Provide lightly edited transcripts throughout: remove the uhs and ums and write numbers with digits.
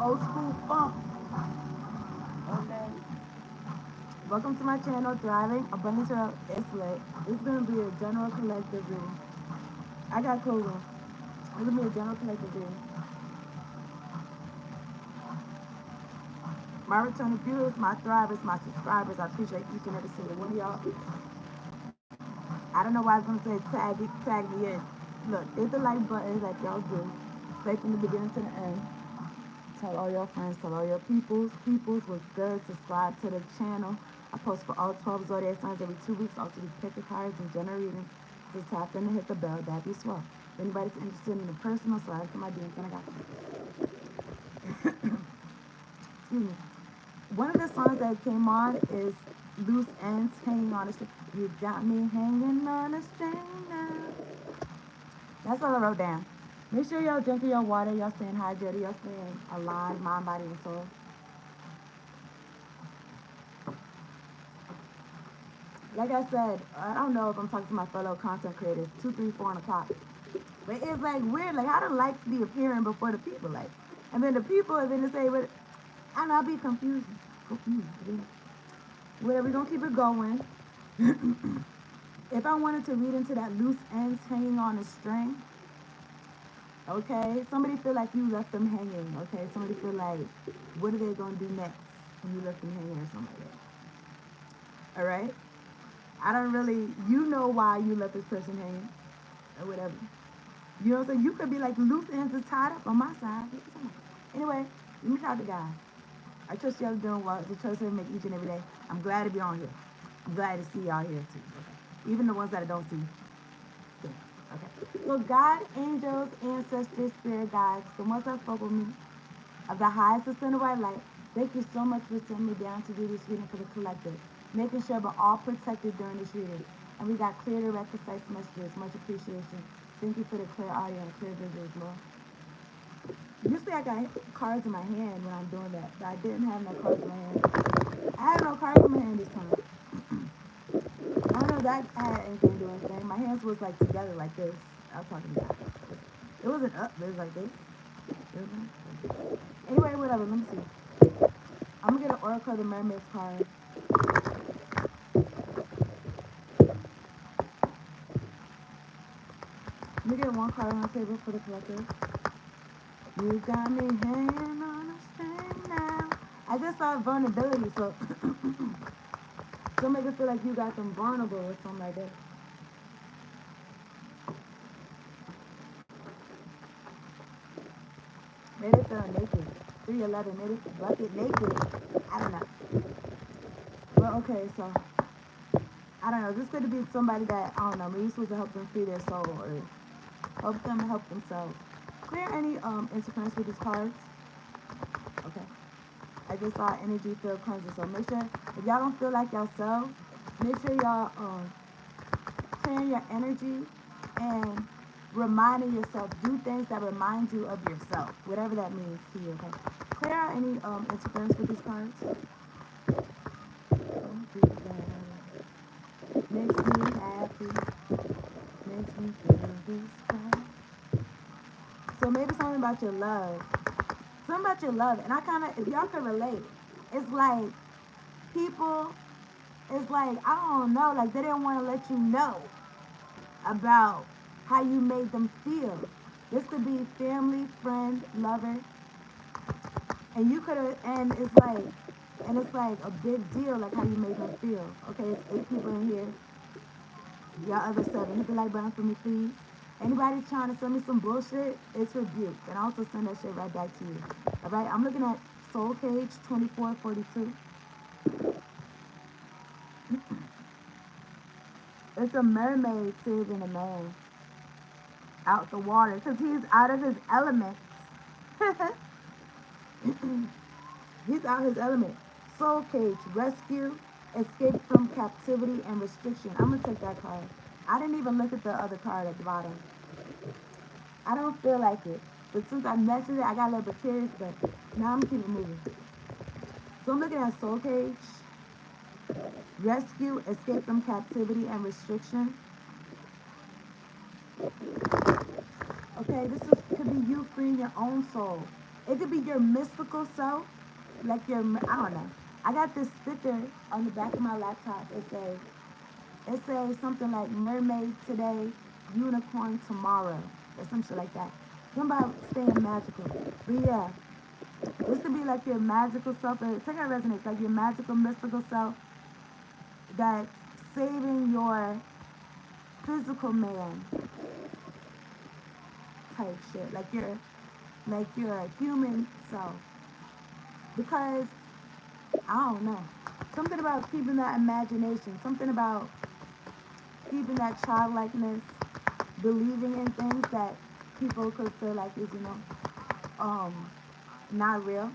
old school funk. Okay. Welcome to my channel, Thriving Abundance World. It's lit. It's gonna be a general collective reading. I got clothes on. It's gonna be a general collective reading. My returning viewers, my thrivers, my subscribers, I appreciate each and every single one of y'all. I don't know why I was gonna say tag me in. Look, hit the like button like y'all do. Stay from the beginning to the end. Tell all your friends, tell all your peoples. Peoples was good. Subscribe to the channel. I post for all 12 zodiac signs every 2 weeks. Also, do pick the cards and general readings. Just tap in and hit the bell. That'd be swell. If anybody's interested in the personal, slide into my DMs and I got you. Excuse me. One of the songs that came on is Loose Ends Hanging on a String. You got me hanging on a string now. That's all I wrote down. Make sure y'all drinking your water, y'all staying hydrated, y'all staying alive, mind, body, and soul. Like I said, I don't know if I'm talking to my fellow content creators, 2, 3, 4 on the clock. But it's like weird, like how the likes be appearing before the people like. And then the people, and then they say, but I don't know, I'll be confused. Whatever, we're gonna keep it going. If I wanted to read into that loose ends hanging on a string, okay, somebody feel like you left them hanging, okay? Somebody feel like, what are they gonna do next when you left them hanging or something like that? All right? I don't really, you know why you left this person hanging or whatever. You know what I'm saying? You could be like, loose ends is tied up on my side. Anyway, let me talk to God. I trust y'all doing well. I trust you make each and every day. I'm glad to be on here. I'm glad to see y'all here too. Okay? Even the ones that I don't see. Yeah. Okay. So God, angels, ancestors, spirit guides, the ones that spoke with me of the highest ascended white light, thank you so much for sending me down to do this reading for the collective, making sure we're all protected during this reading. And we got clear, direct, concise messages. Much appreciation. Thank you for the clear audio and clear visuals, Lord. Usually I got cards in my hand when I'm doing that, but I didn't have no cards in my hand. I had no cards in my hand this time. I don't know if that had anything to do with anything. My hands was like together like this. I was talking about. It wasn't up, it was like this. Anyway, whatever, let me see. I'm gonna get an Oracle of the Mermaids card. Let me get one card on the table for the collective. You got me hanging on a string now. I just saw vulnerability, so don't make it feel like you got them vulnerable or something like that. Maybe they feel naked. 311, maybe bucket naked. I don't know. Well, okay, so I don't know. This could be somebody that I don't know. Maybe you're supposed to help them free their soul or help them help themselves. Clear any interference with these cards. Okay. I just saw energy field cleanser. So make sure if y'all don't feel like yourself, make sure y'all clearing your energy and reminding yourself. Do things that remind you of yourself, whatever that means to you. Okay. Clear out any interference with these cards. Makes me happy. Makes me feel this way. So maybe something about your love. Something about your love. And I kind of, if y'all can relate, it's like people, it's like, I don't know, like they didn't want to let you know about how you made them feel. This could be family, friend, lover. And you could have, and it's like a big deal, like how you made them feel. Okay, it's 8 people in here. Y'all other 7. Hit the like button for me, please. Anybody trying to send me some bullshit, it's rebuked. And I also send that shit right back to you. Alright, I'm looking at Soul Cage 2442. It's a mermaid saving a man out the water because he's out of his element. He's out of his element. Soul Cage, rescue, escape from captivity and restriction. I'm going to take that card. I didn't even look at the other card at the bottom. I don't feel like it. But since I mentioned it, I got a little bit curious, but now I'm going to keep it moving. So I'm looking at Soul Cage, rescue, escape from captivity and restriction. Okay, could be you freeing your own soul. It could be your mystical self, like your, I don't know. I got this sticker on the back of my laptop. It says something like mermaid today, unicorn tomorrow, or some shit like that. Something about staying magical. But yeah, this could be like your magical self. Take out resonates, like your magical, mystical self that's saving your physical man type shit. Like your human self. Because I don't know. Something about keeping that imagination. Something about keeping that childlikeness, believing in things that people could feel like is, um, not real.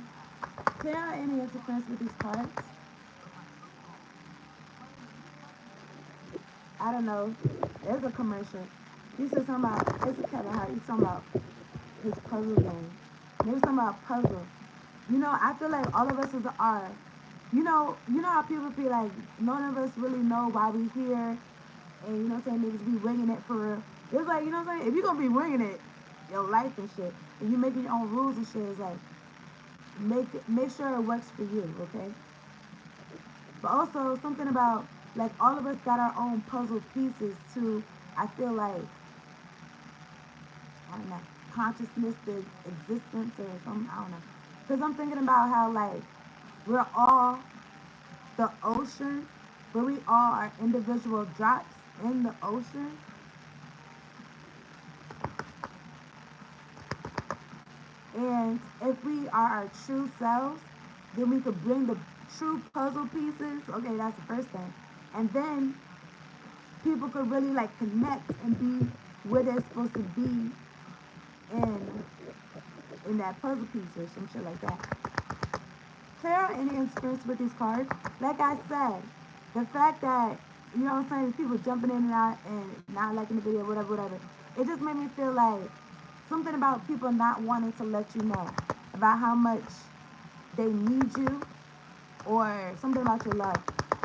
There are any interference with these cards. I don't know. There's a commercial. He said something about, it's a Kevin Hart. He's talking about his puzzle game. Maybe something about puzzle. I feel like all of us are. You know how people feel like none of us really know why we here, and what I'm saying, niggas be winging it for real. It's like, what I'm saying, if you gonna be winging it, your life and shit, and you making your own rules and shit, it's like make sure it works for you, okay? But also something about like all of us got our own puzzle pieces to, I feel like, I don't know, consciousness, the existence or something, I don't know. Because I'm thinking about how like we're all the ocean, but we all are individual drops in the ocean. And if we are our true selves, then we could bring the true puzzle pieces. Okay, that's the first thing. And then people could really like connect and be where they're supposed to be in in that puzzle piece or some shit like that. Clear any interference with these cards. Like I said, the fact that, what I'm saying, people jumping in and out and not liking the video, whatever, whatever. It just made me feel like something about people not wanting to let you know about how much they need you or something about your love.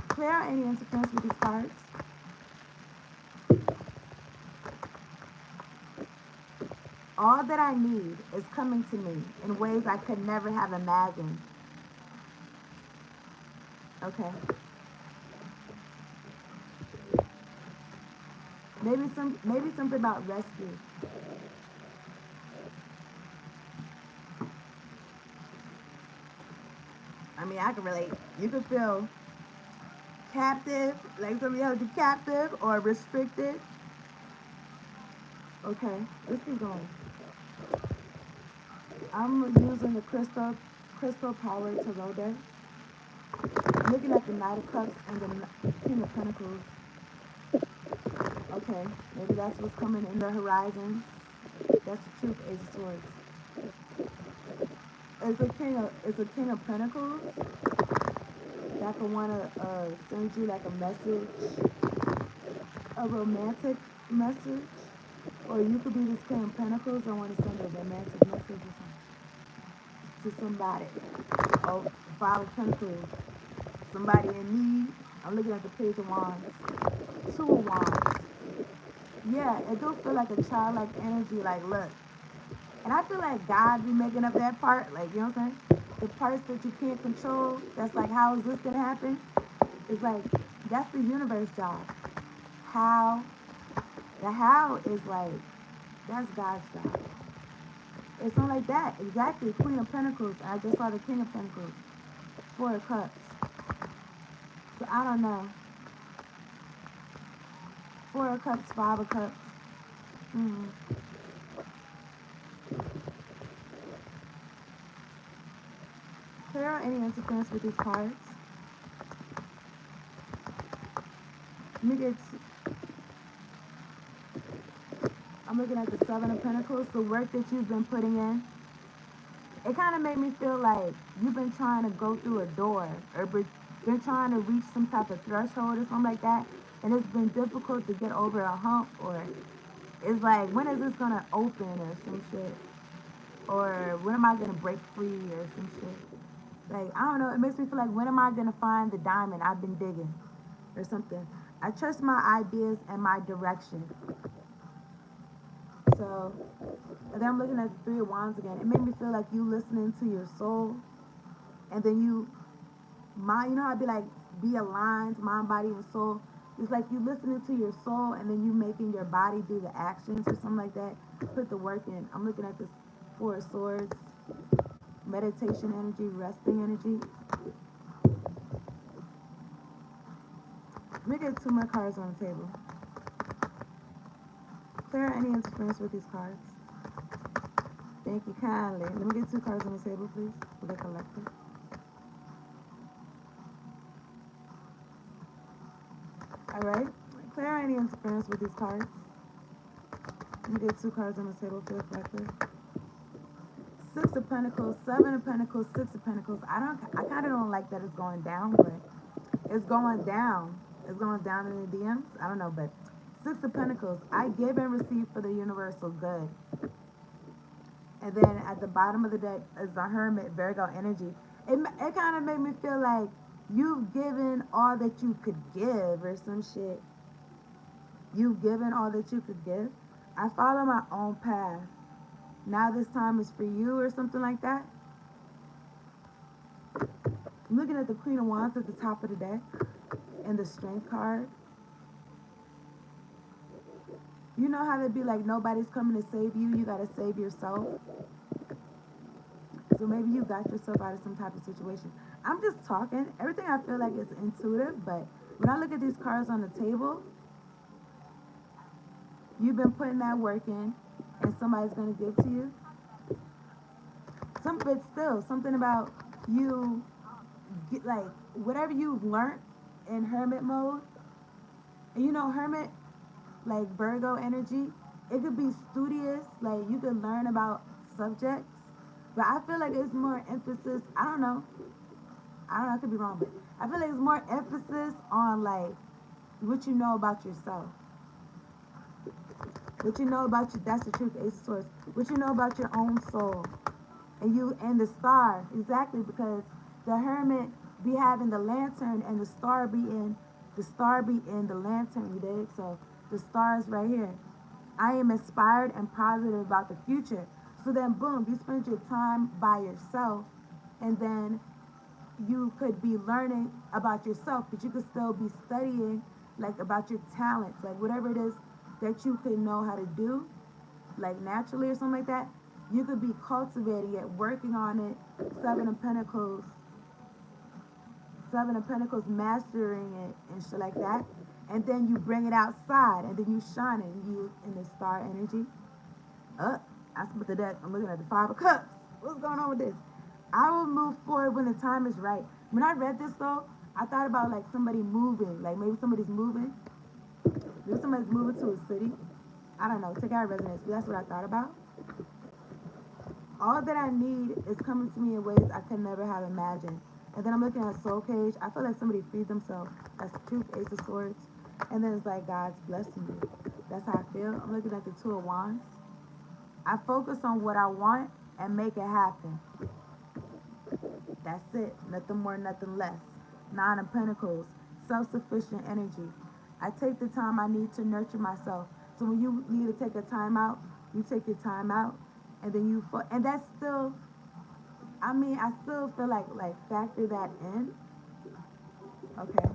Clear any interference with these cards. All that I need is coming to me in ways I could never have imagined. Okay. Maybe something about rescue. I mean, I can relate. You could feel captive, like somebody held you captive or restricted. Okay, let's keep going. I'm using the crystal power tarot deck. I'm looking at the Knight of Cups and the King of Pentacles. Okay, maybe that's what's coming in the horizon. That's the truth, Ace of Swords. It's a King of Pentacles that could want to send you like a message, a romantic message, or you could be this King of Pentacles and want to send a romantic message or something to somebody. Oh, Five of Pentacles, somebody in need. I'm looking at the Page of Wands, Two of Wands. Yeah, it do feel like a childlike energy. Like, look, and I feel like God be making up that part. Like, you know what I'm saying? The parts that you can't control. That's like, how is this gonna happen? It's like that's the universe job. How the how is like that's God's job. It's not like that. Exactly. Queen of Pentacles. I just saw the King of Pentacles. Four of Cups. So I don't know. Four of Cups, Five of Cups. Mm. Clear any interference with these cards. Let me get. I'm looking at the Seven of Pentacles. The work that you've been putting in. It kind of made me feel like you've been trying to go through a door or been trying to reach some type of threshold or something like that, and it's been difficult to get over a hump, or it's like, when is this gonna open or some shit, or when am I gonna break free or some shit. Like, I don't know. It makes me feel like, when am I gonna find the diamond I've been digging or something. I trust my ideas and my direction. So, and then I'm looking at the Three of Wands again. It made me feel like you listening to your soul, and then you know how I'd be like, be aligned, mind, body, and soul. It's like you listening to your soul, and then you making your body do the actions or something like that. Put the work in. I'm looking at this Four of Swords, meditation energy, resting energy. Let me get two more cards on the table. Clear any interference with these cards. Thank you kindly. Let me get two cards on the table, please, for the collective. Alright. Clear any interference with these cards. Let me get two cards on the table for the collective. Six of Pentacles, Seven of Pentacles, Six of Pentacles. I kind of don't like that it's going down, but it's going down. It's going down in the DMs. I don't know, but Six of Pentacles. I give and receive for the universal good. And then at the bottom of the deck is the Hermit, Virgo energy. It kind of made me feel like you've given all that you could give or some shit. You've given all that you could give. I follow my own path. Now this time is for you or something like that. I'm looking at the Queen of Wands at the top of the deck and the Strength card. You know how they'd be like, nobody's coming to save you. You got to save yourself. So maybe you got yourself out of some type of situation. I'm just talking. Everything I feel like is intuitive, but when I look at these cards on the table, you've been putting that work in, and somebody's going to give to you. But still, something about you, like, whatever you've learned in Hermit mode, and you know, Hermit, like Virgo energy, it could be studious, like you could learn about subjects, but I feel like it's more emphasis, I don't know, I could be wrong, but I feel like it's more emphasis on like what you know about yourself. What you know about you, that's the truth, Ace of Swords. What you know about your own soul. And the star, exactly, because the Hermit be having the lantern and the star be in the lantern, you dig? So the star is right here. I am inspired and positive about the future. So then boom, you spend your time by yourself, and then you could be learning about yourself, but you could still be studying like about your talents, like whatever it is that you could know how to do, like naturally or something like that. You could be cultivating it, working on it. Seven of Pentacles, mastering it and shit like that. And then you bring it outside, and then you shine it, you in the star energy. I split the deck. I'm looking at the Five of Cups. What's going on with this? I will move forward when the time is right. When I read this though, I thought about like somebody moving, like maybe somebody's moving. Maybe somebody's moving to a city. I don't know. Take out resonance, but that's what I thought about. All that I need is coming to me in ways I could never have imagined. And then I'm looking at Soul Cage. I feel like somebody freed themselves. That's the truth, Ace of Swords. And then it's like God's blessing you. That's how I feel. I'm looking at the Two of Wands. I focus on what I want and make it happen. That's it. Nothing more, nothing less. Nine of Pentacles. Self-sufficient energy. I take the time I need to nurture myself. So when you need to take a time out, you take your time out. And then and that's still, I mean, I still feel like factor that in. Okay.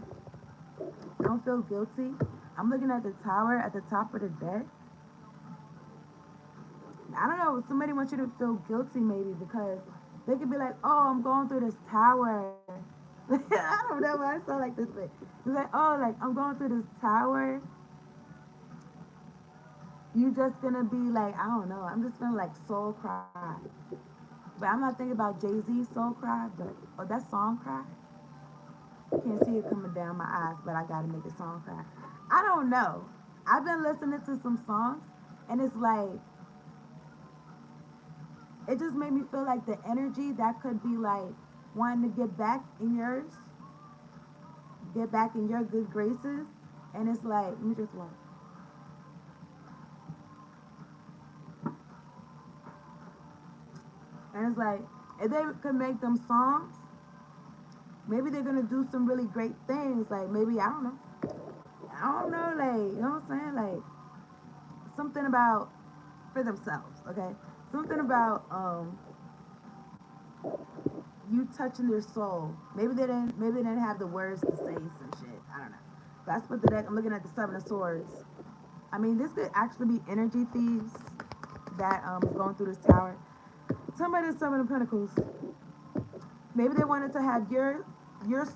Don't feel guilty. I'm looking at the Tower at the top of the deck. I don't know, somebody wants you to feel guilty maybe because they could be like, oh, I'm going through this tower. I don't know why I sound like this, but it's like, oh, like I'm going through this tower. You just gonna be like, I don't know, I'm just feeling like soul cry. But I'm not thinking about Jay-Z soul cry, but that song cry. Can't see it coming down my eyes, but I gotta make a song cry. I don't know. I've been listening to some songs, and it's like, it just made me feel like the energy that could be like wanting to get back in yours, get back in your good graces, and it's like, let me just walk. And it's like, if they could make them songs, maybe they're gonna do some really great things. Like maybe I don't know, like you know what I'm saying, like something about for themselves, okay? Something about you touching their soul. Maybe they didn't have the words to say some shit. I don't know. That's what the deck. I'm looking at the Seven of Swords. I mean, this could actually be energy thieves that is going through this tower. Somebody is Seven of Pentacles. Maybe they wanted to have your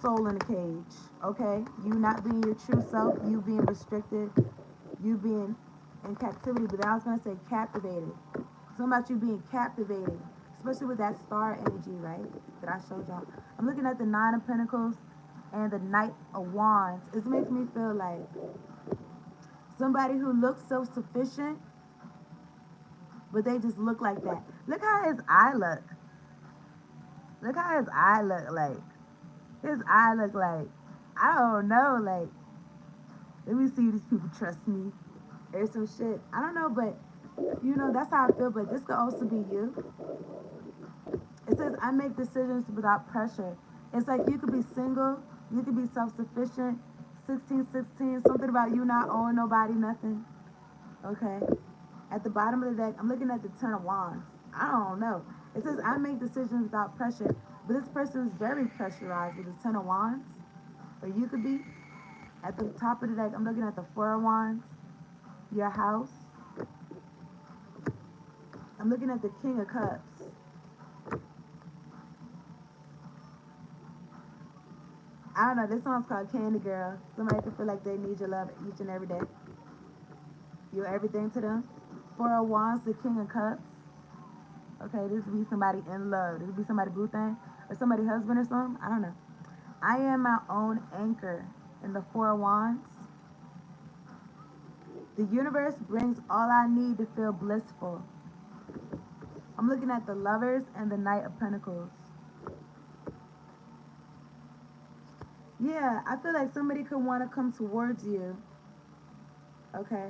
soul in a cage, okay? You not being your true self, you being restricted, you being in captivity. But I was gonna say captivated. Something about you being captivated, especially with that star energy, right? That I showed y'all. I'm looking at the Nine of Pentacles and the Knight of Wands. It makes me feel like somebody who looks self-sufficient, but they just look like that. Look how his eye look. Look how his eye look like. His eye look like, I don't know, like, let me see if these people trust me or some shit. I don't know, but, you know, that's how I feel. But this could also be you. It says, I make decisions without pressure. It's like you could be single, you could be self-sufficient, 1616, something about you not owing nobody nothing, okay? At the bottom of the deck, I'm looking at the Ten of Wands. I don't know. It says, I make decisions without pressure. But this person is very pressurized with the Ten of Wands. Or you could be. At the top of the deck, I'm looking at the Four of Wands. Your house. I'm looking at the King of Cups. I don't know. This song's called Candy Girl. Somebody could feel like they need your love each and every day. You're everything to them. Four of Wands, the King of Cups. Okay, this would be somebody in love. This would be somebody boo thing. Or somebody husband or something. I don't know. I am my own anchor in the Four of Wands. The universe brings all I need to feel blissful. I'm looking at the Lovers and the Knight of Pentacles. Yeah, I feel like somebody could want to come towards you. Okay.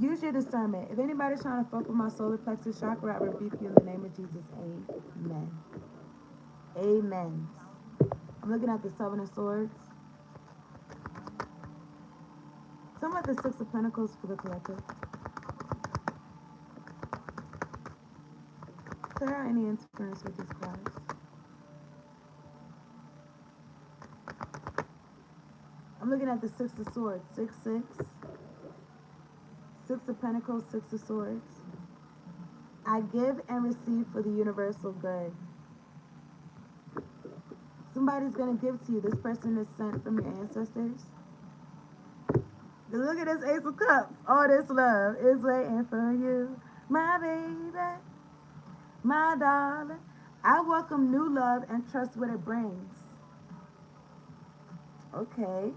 Use your discernment. If anybody's trying to fuck with my solar plexus chakra, I rebuke you in the name of Jesus. Amen. Amen. I'm looking at the Seven of Swords. Some of the Six of Pentacles for the collective. Is there any interference with these cards? I'm looking at the Six of Swords. 6, 6. Six of Pentacles, Six of Swords. I give and receive for the universal good. Somebody's going to give to you. This person is sent from your ancestors. Look at this Ace of Cups. All this love is waiting for you. My baby, my darling. I welcome new love and trust what it brings. Okay.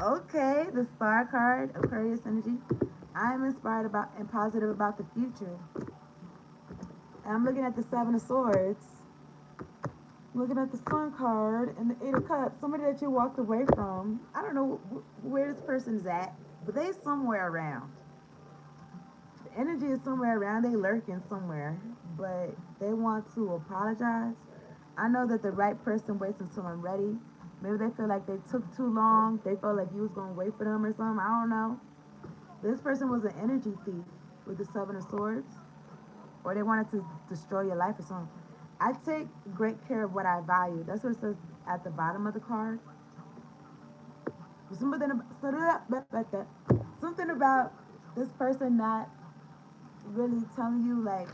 Okay. The Star card, Aquarius energy. I am inspired about and positive about the future. And I'm looking at the Seven of Swords. Looking at the Sun card and the Eight of Cups. Somebody that you walked away from. I don't know where this person's at, but they somewhere around. The energy is somewhere around. They lurking somewhere, but they want to apologize. I know that the right person waits until I'm ready. Maybe they feel like they took too long. They felt like you was going to wait for them or something. I don't know. This person was an energy thief with the Seven of Swords. Or they wanted to destroy your life or something. I take great care of what I value. That's what it says at the bottom of the card. Something about this person not really telling you like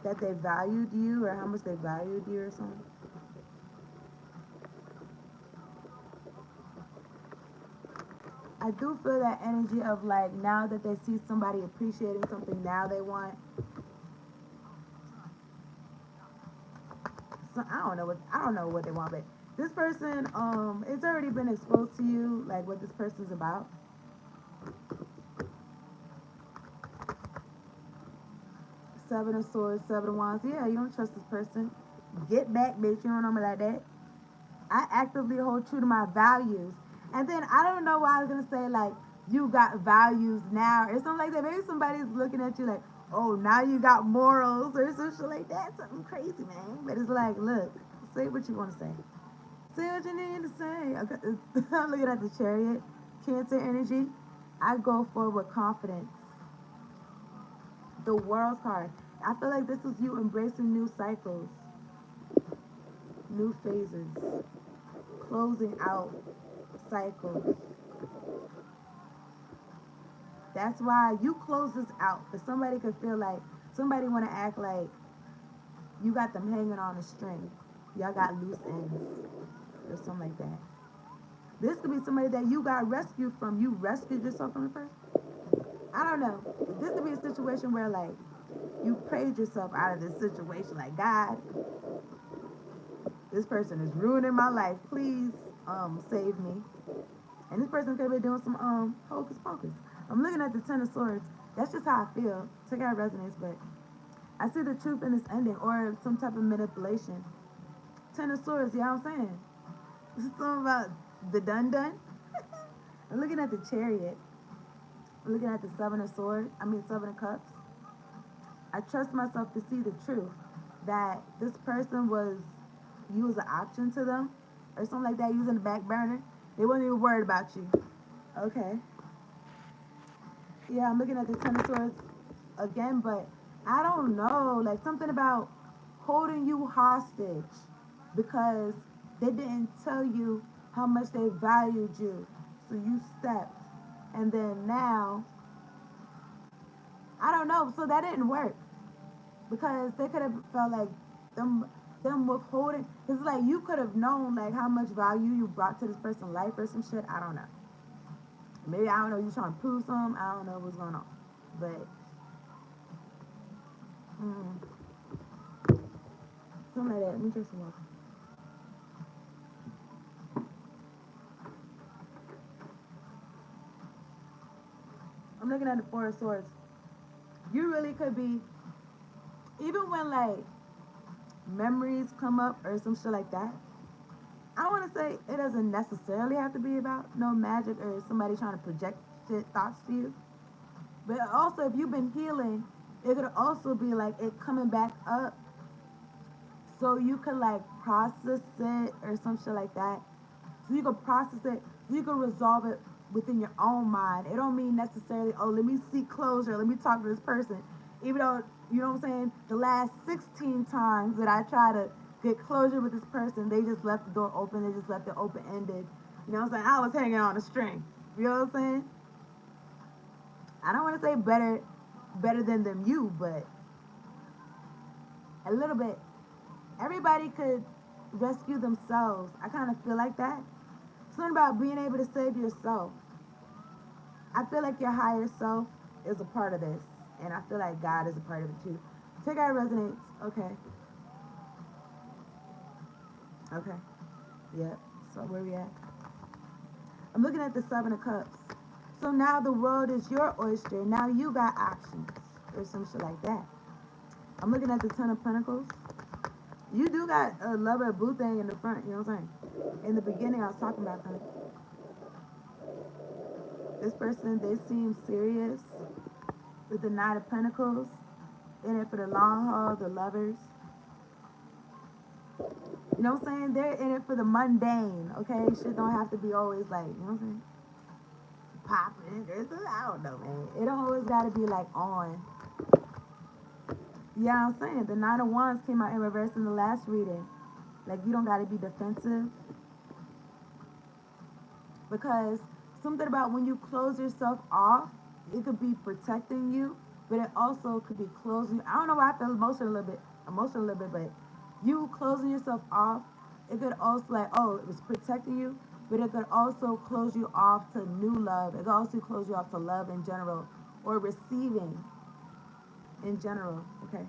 that they valued you or how much they valued you or something. I do feel that energy of like now that they see somebody appreciating something, now they want. So I don't know what they want, but this person it's already been exposed to you like what this person's about. Seven of Swords, Seven of Wands. Yeah, you don't trust this person. Get back, bitch. You don't know me like that. I actively hold true to my values. And then I don't know why I was gonna say like you got values now or something like that. Maybe somebody's looking at you like, oh, now you got morals or some shit like that. Something crazy, man. But it's like, look, say what you want to say. Say what you need to say. Okay. I'm looking at the Chariot, Cancer energy. I go forward with confidence. the World's card. I feel like this is you embracing new cycles, new phases, closing out cycles. That's why you close this out. Because somebody could feel like, somebody want to act like you got them hanging on a string. Y'all got loose ends or something like that. This could be somebody that you got rescued from. You rescued yourself from the person. I don't know. This could be a situation where like you prayed yourself out of this situation. Like, God, this person is ruining my life. Please save me. And this person could be doing some hocus pocus. I'm looking at the Ten of Swords. That's just how I feel. Take out resonance, but I see the truth in this ending or some type of manipulation. Ten of Swords, you know what I'm saying? This is something about the done. I'm looking at the Chariot. I'm looking at the Seven of Cups. I trust myself to see the truth that this person was, you was an option to them or something like that, using the back burner. They wasn't even worried about you. Okay. Yeah, I'm looking at the Ten of Swords again, but I don't know, like something about holding you hostage because they didn't tell you how much they valued you. So you stepped. And then now, I don't know, so that didn't work. Because they could have felt like them withholding. It's like you could have known like how much value you brought to this person's life or some shit. I don't know. Maybe I don't know. You trying to prove something. I don't know what's going on, but something like that. Let me drink some water. I'm looking at the Four of Swords. You really could be, even when like memories come up or some shit like that. I don't want to say it doesn't necessarily have to be about no magic or somebody trying to project shit thoughts to you. But also, if you've been healing, it could also be like it coming back up so you could like process it or some shit like that. So you can process it, so you can resolve it within your own mind. It don't mean necessarily, oh, let me seek closure, let me talk to this person. Even though, you know what I'm saying, the last 16 times that I try to get closure with this person, they just left the door open, they just left it open-ended. You know what I'm saying? I was hanging on a string. You know what I'm saying? I don't want to say better than them you, but a little bit. Everybody could rescue themselves. I kind of feel like that. Something about being able to save yourself. I feel like your higher self is a part of this, and I feel like God is a part of it too. Take out resonance. Okay. Okay. Yep. So where we at? I'm looking at the Seven of Cups. So now the world is your oyster. Now you got options or some shit like that. I'm looking at the Ten of Pentacles. You do got a lover boo thing in the front, you know what I'm saying? In the beginning, I was talking about that. This person, they seem serious with the Knight of Pentacles. In it for the long haul, the lovers. You know what I'm saying? They're in it for the mundane, okay? Shit don't have to be always like, you know what I'm saying? Popping. I don't know, man. It don't always got to be like on. Yeah, I'm saying the Nine of Wands came out in reverse in the last reading. Like, you don't got to be defensive. Because something about when you close yourself off, it could be protecting you, but it also could be closing. I don't know why I feel emotional a little bit, but you closing yourself off, it could also like, oh, it was protecting you, but it could also close you off to new love. It could also close you off to love in general or receiving in general. Okay.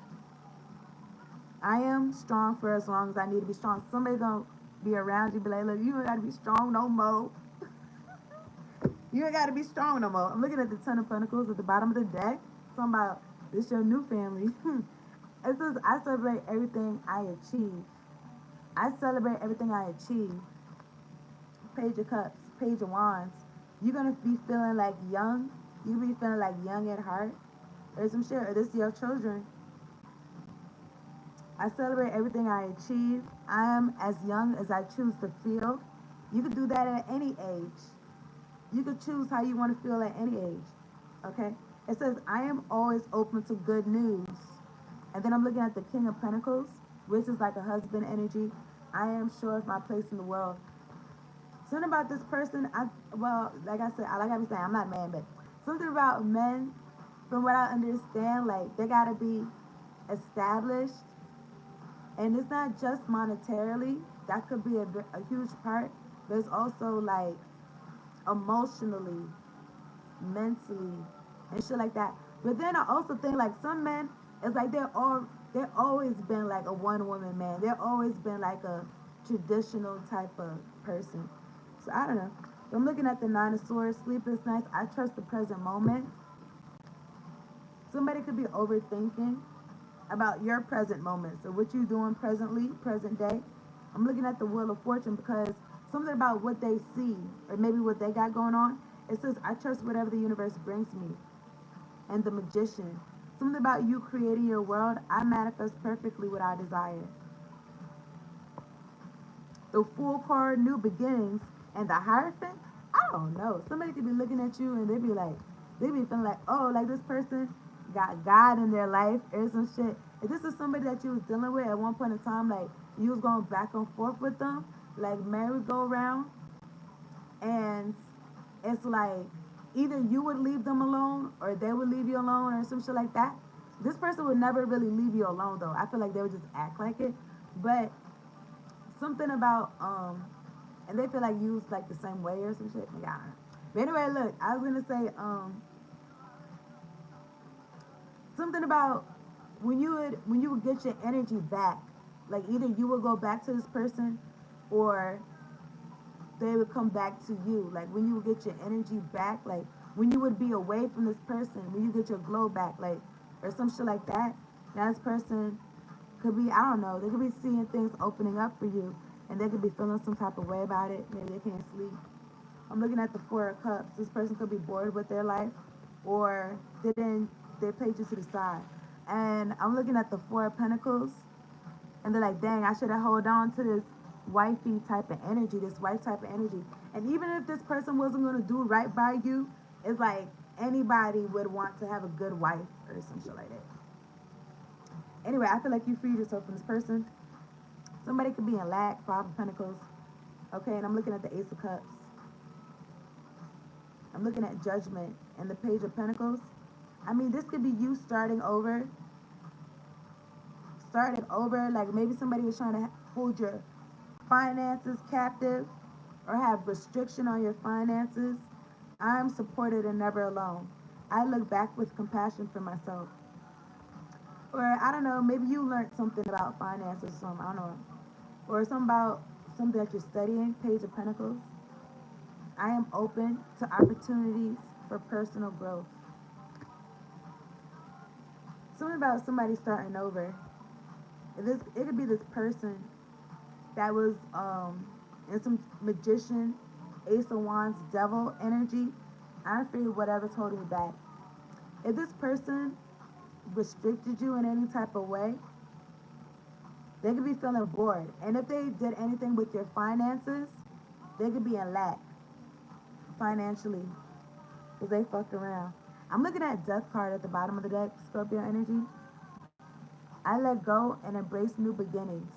I am strong for as long as I need to be strong. Somebody gonna be around you, be like, look, you ain't gotta be strong no more. You ain't gotta be strong no more. I'm looking at the Ten of Pentacles at the bottom of the deck. Talking about this your new family. It says, I celebrate everything I achieve. I celebrate everything I achieve. Page of Cups, Page of Wands. You're gonna be feeling like young. You be feeling like young at heart. Or some shit. Or this is your children. I celebrate everything I achieve. I am as young as I choose to feel. You could do that at any age. You could choose how you want to feel at any age. Okay? It says, I am always open to good news. And then I'm looking at the King of Pentacles, which is like a husband energy. I am sure of my place in the world. Something about this person, like I said, like I was saying, I'm not a man, but something about men, from what I understand, like they gotta be established, and it's not just monetarily. That could be a huge part, but it's also like emotionally, mentally, and shit like that. But then I also think like some men, it's like they're always been like a one woman man. They're always been like a traditional type of person. So I don't know. But I'm looking at the Nine of Swords, sleepless nights. I trust the present moment. Somebody could be overthinking about your present moment. So what you doing presently, present day. I'm looking at the Wheel of Fortune because something about what they see or maybe what they got going on. It says, I trust whatever the universe brings me. And the Magician. Something about you creating your world. I manifest perfectly what I desire. The Fool card, new beginnings, and the Hierophant. I don't know. Somebody could be looking at you and they be feeling like, oh, like this person got God in their life or some shit. If this is somebody that you was dealing with at one point in time, like you was going back and forth with them, like merry-go-round, and it's like either you would leave them alone or they would leave you alone or some shit like that. This person would never really leave you alone though. I feel like they would just act like it. But something about and they feel like you like the same way or some shit. Yeah. But anyway, look, I was gonna say something about when you would get your energy back, like either you would go back to this person or they would come back to you. Like when you would get your energy back, like when you would be away from this person, when you get your glow back, like or some shit like that. Now this person could be, I don't know, they could be seeing things opening up for you and they could be feeling some type of way about it. Maybe they can't sleep. I'm looking at the Four of Cups. This person could be bored with their life or they played you to the side. And I'm looking at the Four of Pentacles and they're like, dang, I should have held on to this wifey type of energy, this wife type of energy. And even if this person wasn't going to do right by you, it's like anybody would want to have a good wife or some shit like that. Anyway, I feel like you freed yourself from this person. Somebody could be in lack, Five of Pentacles. Okay, and I'm looking at the Ace of Cups. I'm looking at Judgment and the Page of Pentacles. I mean, this could be you starting over. Starting over, like maybe somebody was trying to hold your finances captive or have restriction on your finances. I'm supported and never alone. I look back with compassion for myself. Or I don't know, maybe you learned something about finances or something, I don't know. Or something about something that you're studying, Page of Pentacles. I am open to opportunities for personal growth. Something about somebody starting over. It could be this person that was in some magician, Ace of Wands, devil energy. I don't feel whatever's holding you back. If this person restricted you in any type of way, they could be feeling bored. And if they did anything with your finances, they could be in lack financially because they fucked around. I'm looking at Death card at the bottom of the deck, Scorpio energy. I let go and embrace new beginnings.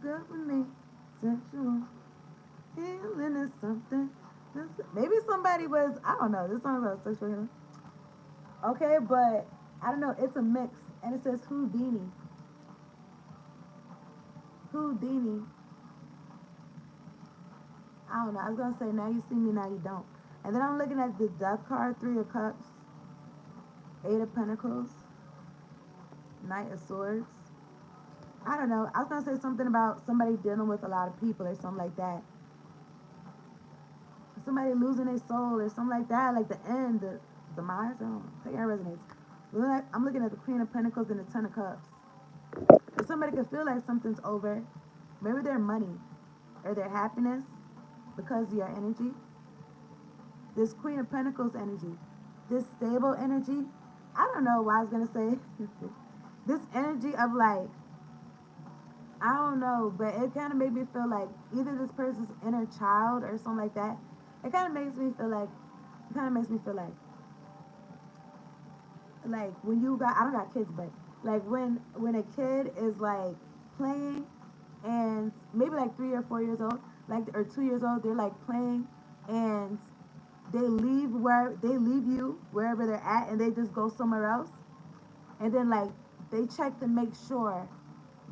Good for me, sexual healing is something. Maybe somebody was, I don't know, this song about sexual healing. Okay, but I don't know, it's a mix. And it says Houdini. Houdini. I don't know. I was gonna say now you see me, now you don't. And then I'm looking at the Death card, Three of Cups, Eight of Pentacles, Knight of Swords. I don't know. I was gonna say something about somebody dealing with a lot of people or something like that. Somebody losing their soul or something like that, like the end, the demise. I don't know. Take how it resonates. I'm looking at the Queen of Pentacles and the Ten of Cups. If somebody could feel like something's over, maybe their money or their happiness because of your energy. This Queen of Pentacles energy, this stable energy. I don't know why I was gonna say this energy of like, I don't know, but it kind of made me feel like either this person's inner child or something like that. It kind of makes me feel like it kind of makes me feel like when you got, I don't got kids, but like when a kid is like playing and maybe like 3 or 4 years old, like or 2 years old, they're like playing and they leave you wherever they're at and they just go somewhere else, and then like they check to make sure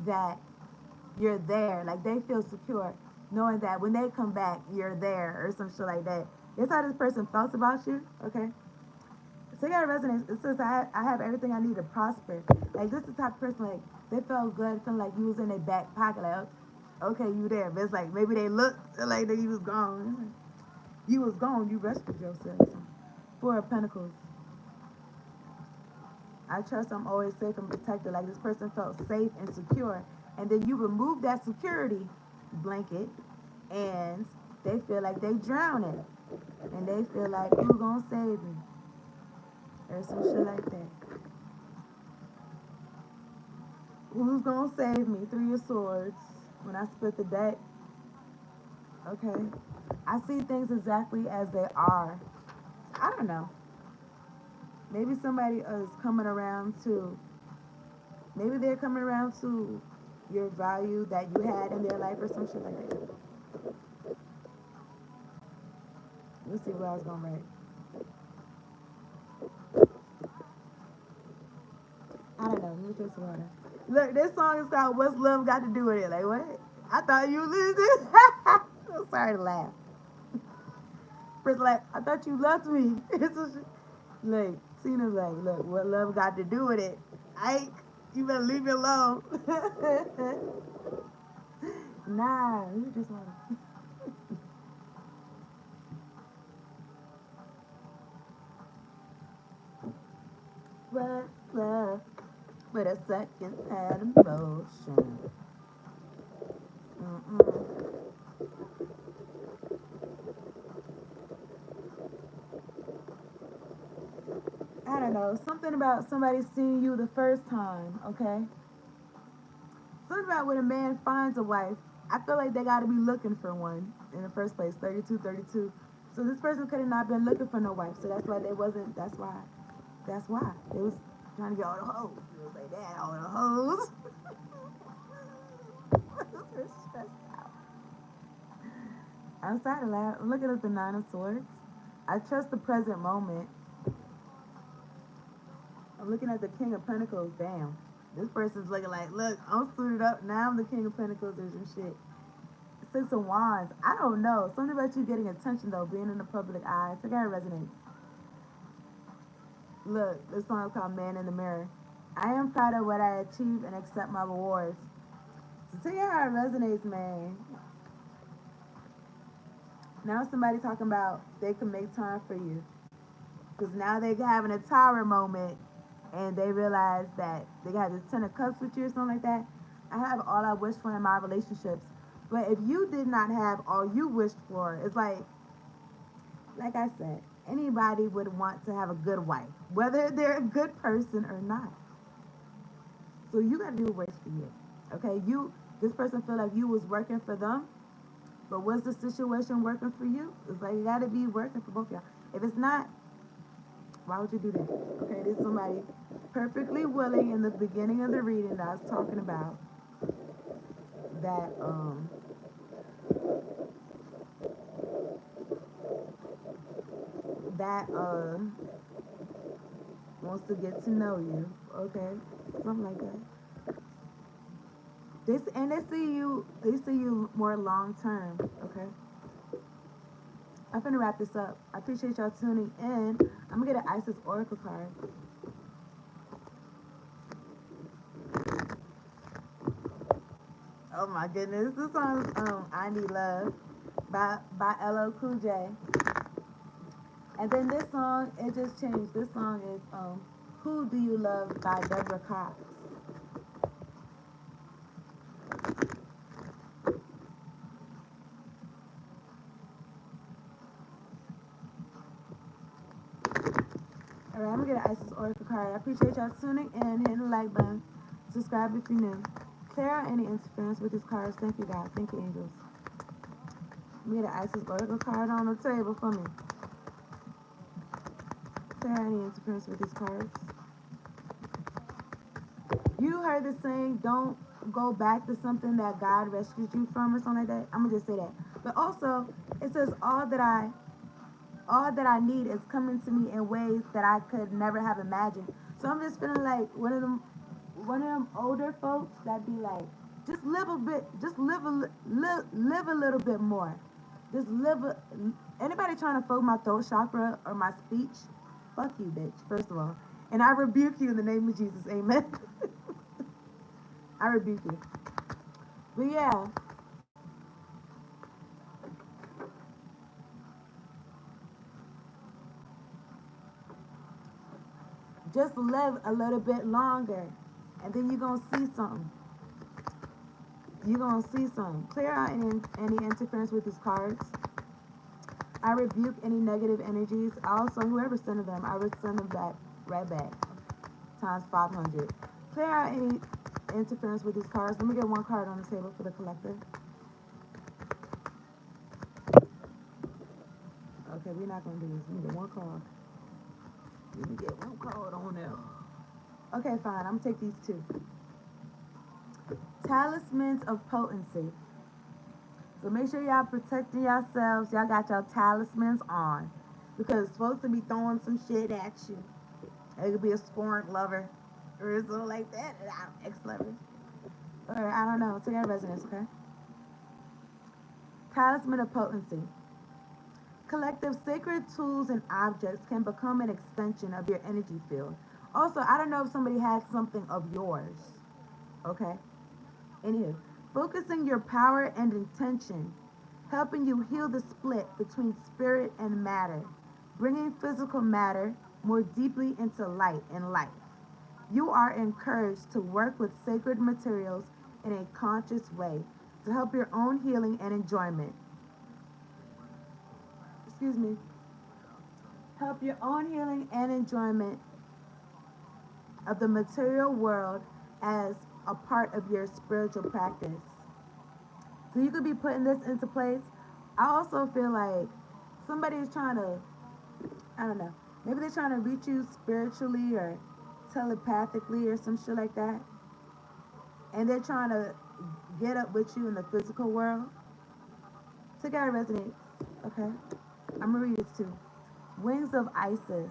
that you're there, like they feel secure knowing that when they come back you're there or some shit like that. That's how this person felt about you, okay? So you gotta resonate. It says I have everything I need to prosper. Like this is the type of person like they felt good, feeling like you was in their back pocket. Like okay, you there, but it's like maybe they looked like you was gone. Like, you was gone. You rescued yourself. Four of Pentacles. I trust I'm always safe and protected. Like this person felt safe and secure, and then you remove that security blanket, and they feel like they drowning, and they feel like who gonna save me, or some shit like that. Who's gonna save me? Three of Swords. When I split the deck, okay, I see things exactly as they are. I don't know. Maybe somebody is coming around to. Maybe they're coming around to your value that you had in their life or some shit like that. Let's see what I was gonna write. I don't know. Let me drink some water. Look, this song is called "What's Love Got to Do with It?" Like what? I thought you loved it. I'm sorry to laugh. First, like I thought you loved me. Like Tina's like, look, what love got to do with it? Ike, you better leave me alone. Nah, you just want to. What's love with a second hand emotion? Mm-mm. I don't know. Something about somebody seeing you the first time, okay? Something about when a man finds a wife, I feel like they got to be looking for one in the first place. 32, 32. So this person could have not been looking for no wife. So that's why they wasn't. That's why. That's why they was trying to get all the hoes. It was like that, all the hoes. They're stressed out. I'm sorry to laugh. I'm looking at the Nine of Swords. I trust the present moment. I'm looking at the King of Pentacles. Damn. This person's looking like, look, I'm suited up. Now I'm the King of Pentacles or some shit. Six of Wands. I don't know. Something about you getting attention, though, being in the public eye. So I gotta resonate. Look, this song is called Man in the Mirror. I am proud of what I achieved and accept my rewards. So see how it resonates, man. Now somebody talking about they can make time for you. Because now they're having a tower moment and they realize that they got this 10 of Cups with you or something like that. I have all I wish for in my relationships. But if you did not have all you wished for, it's like I said, anybody would want to have a good wife, whether they're a good person or not. So you gotta do what works for you. Okay, this person feel like you was working for them, but was the situation working for you? It's like you gotta be working for both of y'all. If it's not, why would you do that? Okay, this is somebody perfectly willing in the beginning of the reading that I was talking about that that wants to get to know you. Okay, something like that. They see you more long term. Okay. I'm gonna wrap this up. I appreciate y'all tuning in. I'm gonna get an Isis Oracle card. Oh my goodness, this song is "I Need Love" by LL Cool J. And then this song, it just changed. This song is "Who Do You Love" by Deborah Cox. Alright, I'm gonna get an Isis Oracle card. I appreciate y'all tuning in, hitting the like button, subscribe if you're new. Clear out any interference with these cards. Thank you, God. Thank you, angels. Let me get an Isis Oracle card on the table for me. Clear any interference with these cards. You heard the saying, don't go back to something that God rescued you from or something like that. I'm gonna just say that. But also, it says all that I need is coming to me in ways that I could never have imagined. So I'm just feeling like one of them older folks that be like, just live a bit, just live a little bit more. Just live a, anybody trying to fold my throat chakra or my speech, fuck you, bitch, first of all. And I rebuke you in the name of Jesus, amen. I rebuke you. But yeah, just live a little bit longer. And then you're going to see something. You're going to see something. Clear out any interference with these cards. I rebuke any negative energies. Also, whoever sent them, I would send them back, right back, times 500. Clear out any interference with these cards. Let me get one card on the table for the collective. Okay, we're not going to do this. Let me get one card. Let me get one card on there. Okay, fine. I'm going to take these two. Talismans of potency. So make sure y'all protecting yourselves. Y'all got your talismans on. Because folks will be throwing some shit at you. It could be a scorned lover. Or something like that. Ex-lover. Or I don't know. Take your resonance, okay? Talisman of potency. Collective sacred tools and objects can become an extension of your energy field. Also, I don't know if somebody has something of yours. Okay? Anywho, focusing your power and intention, helping you heal the split between spirit and matter, bringing physical matter more deeply into light and life. You are encouraged to work with sacred materials in a conscious way to help your own healing and enjoyment. Excuse me. Help your own healing and enjoyment of the material world as a part of your spiritual practice. So you could be putting this into place. I also feel like somebody is trying to, I don't know, maybe they're trying to reach you spiritually or telepathically or some shit like that. And they're trying to get up with you in the physical world. Together resonates. Okay. I'm gonna read this too. Wings of Isis.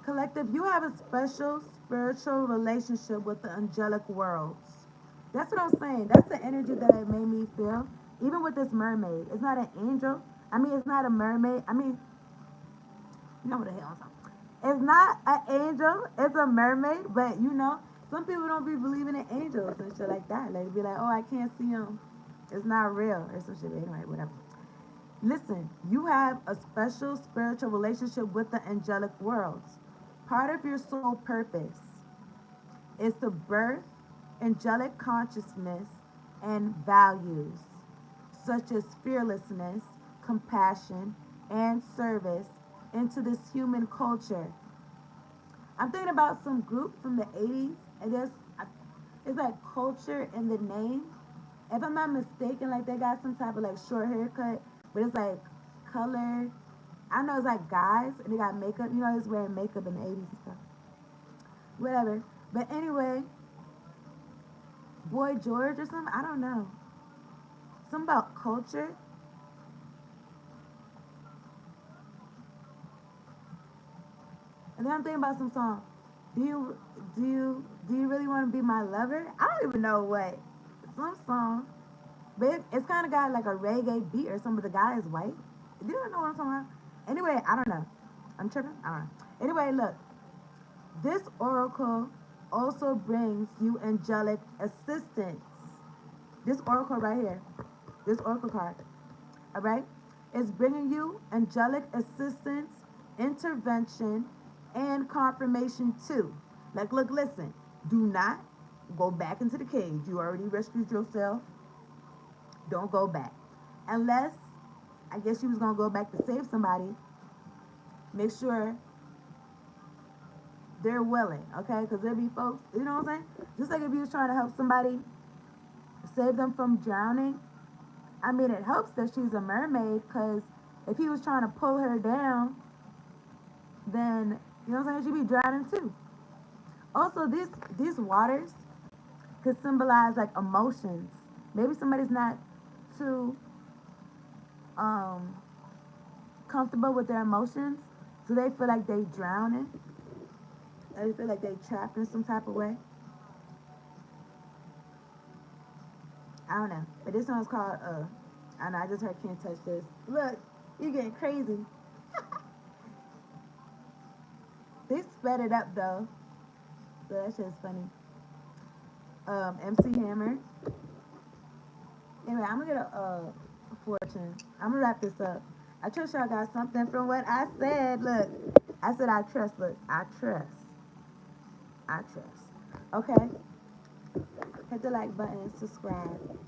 Collective, you have a special spiritual relationship with the angelic worlds. That's what I'm saying. That's the energy that it made me feel. Even with this mermaid. It's not an angel. I mean, it's not a mermaid. I mean, you know what the hell I'm talking about. It's not an angel. It's a mermaid. But, you know, some people don't be believing in angels and shit like that. Like, be like, oh, I can't see them. It's not real. Or some shit. Anyway, whatever. Listen, you have a special spiritual relationship with the angelic worlds. Part of your soul purpose is to birth angelic consciousness and values such as fearlessness, compassion, and service into this human culture. I'm thinking about some group from the 80s, and it's like culture in the name. If I'm not mistaken, like they got some type of like short haircut, but it's like color. I know it's like guys, and they got makeup. You know, it's wearing makeup in the 80s and stuff. Whatever. But anyway, Boy George or something. I don't know. Something about culture. And then I'm thinking about some song. Do you really want to be my lover? I don't even know what some song, but it's kind of got like a reggae beat or something. But the guy is white. Do you know what I'm talking about? Anyway, I don't know. I'm tripping. I don't know. Anyway, look. This oracle also brings you angelic assistance. This oracle right here, this oracle card, all right, is bringing you angelic assistance, intervention, and confirmation too. Like, look, listen, do not go back into the cage. You already rescued yourself. Don't go back. Unless, I guess you was going to go back to save somebody. Make sure they're willing, okay? Because there be folks, you know what I'm saying? Just like if you was trying to help somebody, save them from drowning. I mean, it helps that she's a mermaid, because if he was trying to pull her down, then you know what I'm saying, you be drowning too. Also, these waters could symbolize like emotions. Maybe somebody's not too um comfortable with their emotions, so they feel like they drowning. They feel like they trapped in some type of way. I don't know, but this one's called I don't know. I just heard can't touch this. Look, you getting crazy. They sped it up though, so that shit's funny. MC Hammer. Anyway, I'm gonna get a fortune. I'm gonna wrap this up. I trust y'all got something from what I said. Look, I said I trust. Look, I trust. I trust. Okay, hit the like button, subscribe.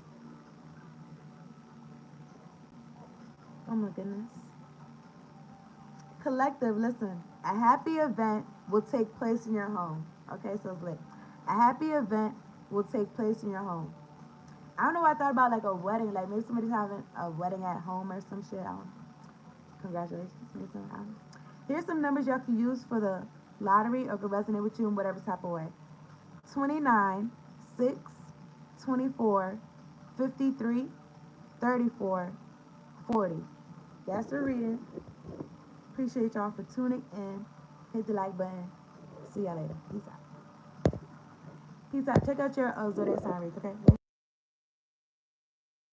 Oh my goodness. Collective, listen. A happy event will take place in your home. Okay, so it's lit. A happy event will take place in your home. I don't know why I thought about like a wedding, like maybe somebody's having a wedding at home or some shit. I don't know. Congratulations. Here's some numbers y'all can use for the lottery or could resonate with you in whatever type of way. 29, 6, 24, 53, 34, 40. That's the reading. Appreciate y'all for tuning in. Hit the like button. See y'all later. Peace out. Peace out. Check out your zodiac sign reads, okay?